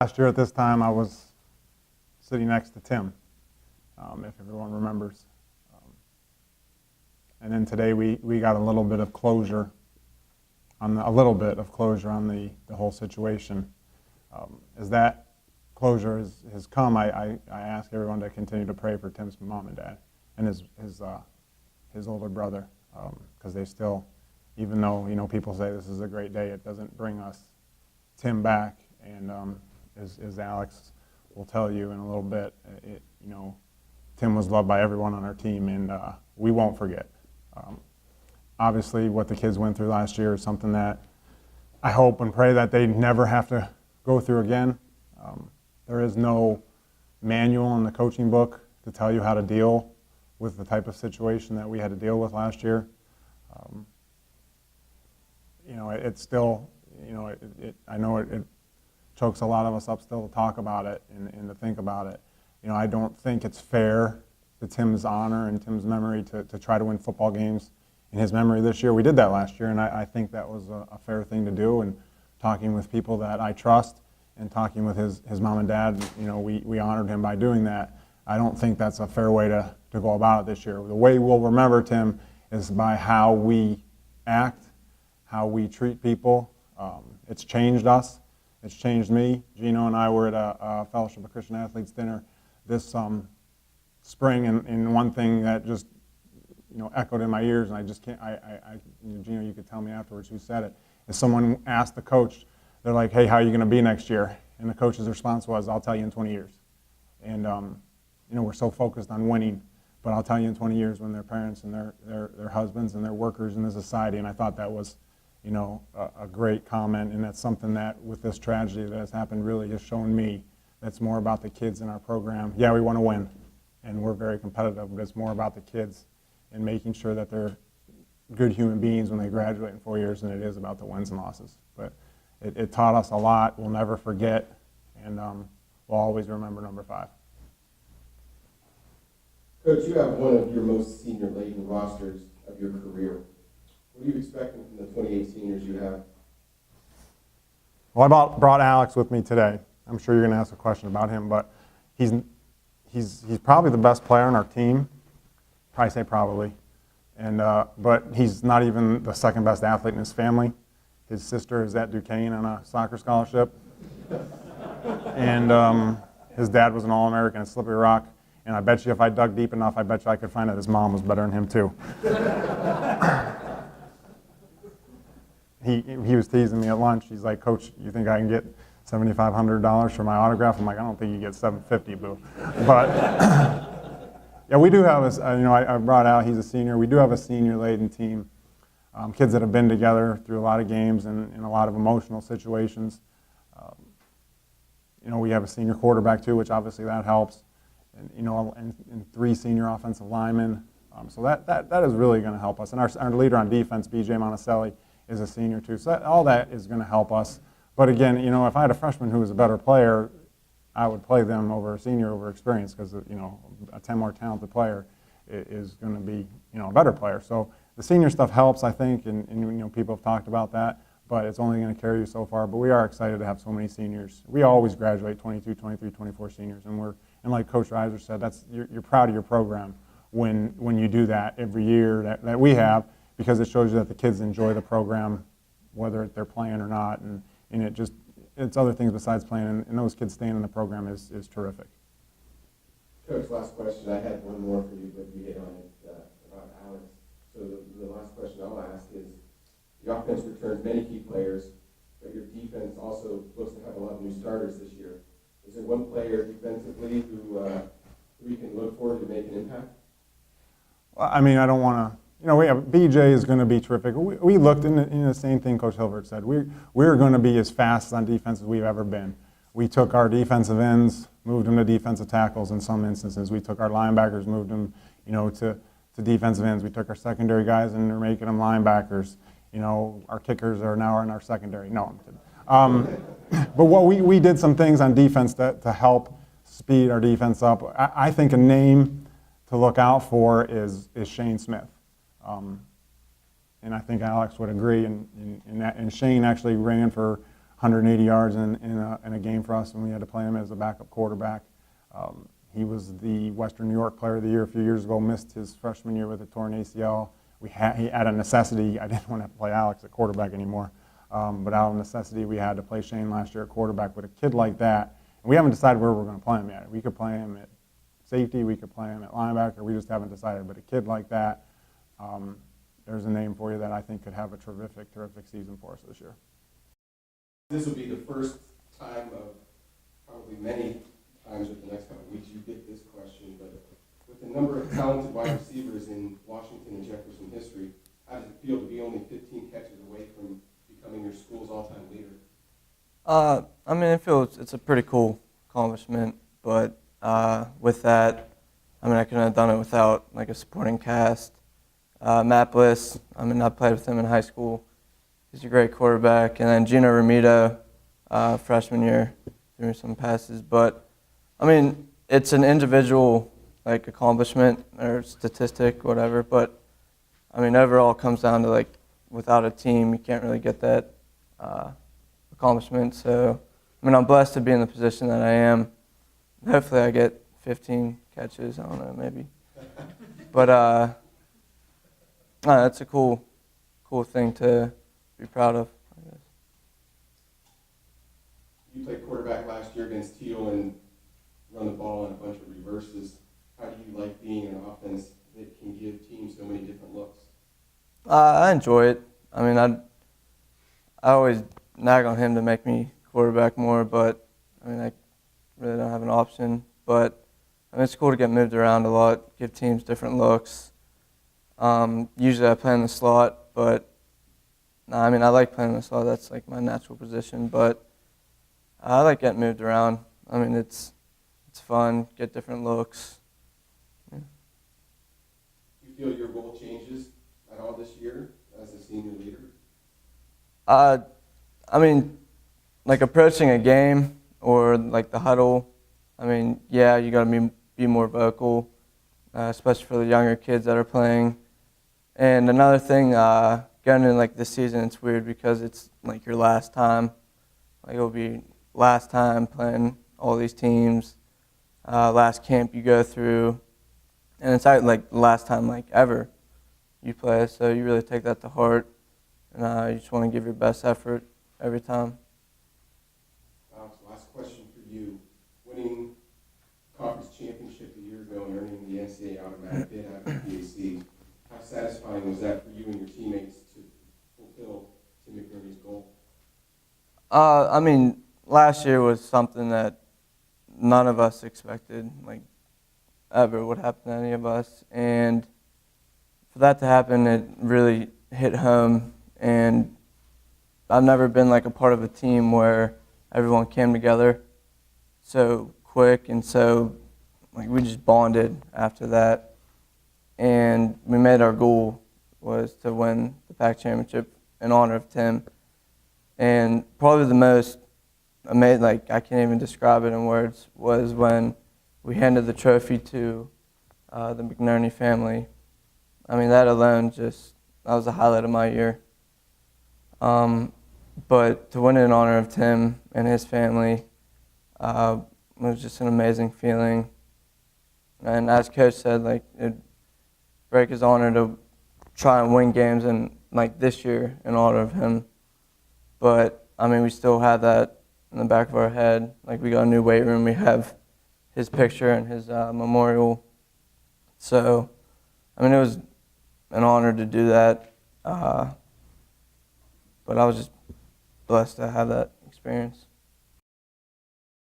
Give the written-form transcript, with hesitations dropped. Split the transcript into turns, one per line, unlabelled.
Last year at this time, I was sitting next to Tim, if everyone remembers. And then today we got a little bit of closure on the whole situation. As that closure has come, I ask everyone to continue to pray for Tim's mom and dad and his older brother, because they still, even though people say this is a great day, it doesn't bring us Tim back. And as Alex will tell you in a little bit, Tim was loved by everyone on our team, and we won't forget. Obviously, what the kids went through last year is something that I hope and pray that they never have to go through again. There is no manual in the coaching book to tell you how to deal with the type of situation that we had to deal with last year. It's still, I know it chokes a lot of us up still to talk about it and to think about it. I don't think it's fair to Tim's honor and Tim's memory to try to win football games in his memory this year. We did that last year, and I think that was a fair thing to do. And talking with people that I trust and talking with his mom and dad, we honored him by doing that. I don't think that's a fair way to go about it this year. The way we'll remember Tim is by how we act, how we treat people. It's changed us. It's changed me. Gino and I were at a Fellowship of Christian Athletes dinner this spring, and one thing that just echoed in my ears, and I just can't. Gino, you could tell me afterwards who said it. Is someone asked the coach, they're like, "Hey, how are you going to be next year?" And the coach's response was, "I'll tell you in 20 years." And we're so focused on winning, but I'll tell you in 20 years when their parents and their husbands and their workers in the society. And I thought that was a great comment, and that's something that with this tragedy that has happened really has shown me that's more about the kids in our program. Yeah, we want to win, and we're very competitive, but it's more about the kids and making sure that they're good human beings when they graduate in 4 years than it is about the wins and losses. But it taught us a lot. We'll never forget, and we'll always remember number 5.
Coach, you have one of your most senior-laden rosters of your career. What are you expecting from the 28 seniors you have?
Well, I brought Alex with me today. I'm sure you're going to ask a question about him, but he's probably the best player on our team. Probably say probably, and but he's not even the second best athlete in his family. His sister is at Duquesne on a soccer scholarship, and his dad was an All-American at Slippery Rock. And I bet you if I dug deep enough, I bet you I could find out his mom was better than him too. He was teasing me at lunch. He's like, "Coach, you think I can get $7,500 for my autograph?" I'm like, "I don't think you get $750, boo." But yeah, we do have I brought out. He's a senior. We do have a senior-laden team, kids that have been together through a lot of games and in a lot of emotional situations. We have a senior quarterback too, which obviously that helps. And 3 senior offensive linemen. So that is really going to help us. And our leader on defense, B.J. Monticelli, is a senior too. So all that is going to help us. But again, if I had a freshman who was a better player, I would play them over a senior over experience because a 10 more talented player is going to be a better player. So the senior stuff helps, I think, and people have talked about that. But it's only going to carry you so far. But we are excited to have so many seniors. We always graduate 22, 23, 24 seniors, and like Coach Reiser said, you're proud of your program when you do that every year that we have, because it shows you that the kids enjoy the program, whether they're playing or not, and it's other things besides playing, and those kids staying in the program is terrific.
Coach, last question. I had one more for you, but you hit on it about Alex. So the last question I'll ask is, the offense returns many key players, but your defense also looks to have a lot of new starters this year. Is there one player defensively who you can look forward to make an impact?
Well, I mean, I don't want to. We have BJ is going to be terrific. We looked in the same thing Coach Hilbert said. We're going to be as fast on defense as we've ever been. We took our defensive ends, moved them to defensive tackles in some instances. We took our linebackers, moved them, to defensive ends. We took our secondary guys and we're making them linebackers. Our kickers are now in our secondary. No, I'm kidding. But we did some things on defense to help speed our defense up. I think a name to look out for is Shane Smith. And I think Alex would agree. And Shane actually ran for 180 yards in a game for us, and we had to play him as a backup quarterback. He was the Western New York Player of the Year a few years ago, missed his freshman year with a torn ACL. He out of necessity, I didn't want to play Alex at quarterback anymore, but out of necessity, we had to play Shane last year at quarterback. With a kid like that, and we haven't decided where we're going to play him yet. We could play him at safety, we could play him at linebacker, we just haven't decided. But a kid like that, there's a name for you that I think could have a terrific season for us this year.
This will be the first time of probably many times with the next couple of weeks you get this question, but with the number of talented wide receivers in Washington and Jefferson history, how does it feel to be only 15 catches away from becoming your school's all-time leader?
I mean, it's a pretty cool accomplishment, but with that, I mean, I couldn't have done it without like a supporting cast. Matt Bliss, I mean, I played with him in high school. He's a great quarterback. And then Gino Ramito, freshman year, threw me some passes. But, I mean, it's an individual like accomplishment or statistic, whatever. But, I mean, overall it comes down to like without a team, you can't really get that accomplishment. So, I mean, I'm blessed to be in the position that I am. Hopefully I get 15 catches. I don't know, maybe. But that's a cool thing to be proud of, I guess.
You played quarterback last year against Teal and run the ball in a bunch of reverses. How do you like being in an offense that can give teams so many different looks?
I enjoy it. I mean, I always nag on him to make me quarterback more, but I mean, I really don't have an option. But I mean, it's cool to get moved around a lot, give teams different looks. Usually I play in the slot, but I mean, I like playing in the slot. That's like my natural position, but I like getting moved around. I mean, it's fun, get different looks. Yeah.
You feel your role changes at all this year as a senior leader?
I mean, like approaching a game or like the huddle, I mean, yeah, you got to be more vocal, especially for the younger kids that are playing. And another thing, going into like this season, it's weird because it's like your last time. Like it'll be last time playing all these teams, last camp you go through, and it's like the last time like ever you play. So you really take that to heart, and you just want to give your best effort every time.
Alex, last question for you. Winning conference championship a year ago and earning the NCAA automatic bid out of the PAC, how satisfying was that for you and your teammates to fulfill Tim McNerney's goal?
I mean, last year was something that none of us expected, like, ever would happen to any of us. And for that to happen, it really hit home. And I've never been, like, a part of a team where everyone came together so quick and so, like, we just bonded after that. And we made our goal was to win the PAC championship in honor of Tim. And probably the most amazing, like I can't even describe it in words, was when we handed the trophy to the McNerney family. I mean, that alone that was the highlight of my year. But to win it in honor of Tim and his family was just an amazing feeling. And as Coach said, like, it'd break his honor to try and win games and like this year in honor of him. But I mean, we still have that in the back of our head. Like, we got a new weight room. We have his picture and his memorial. So, I mean, it was an honor to do that. But I was just blessed to have that experience.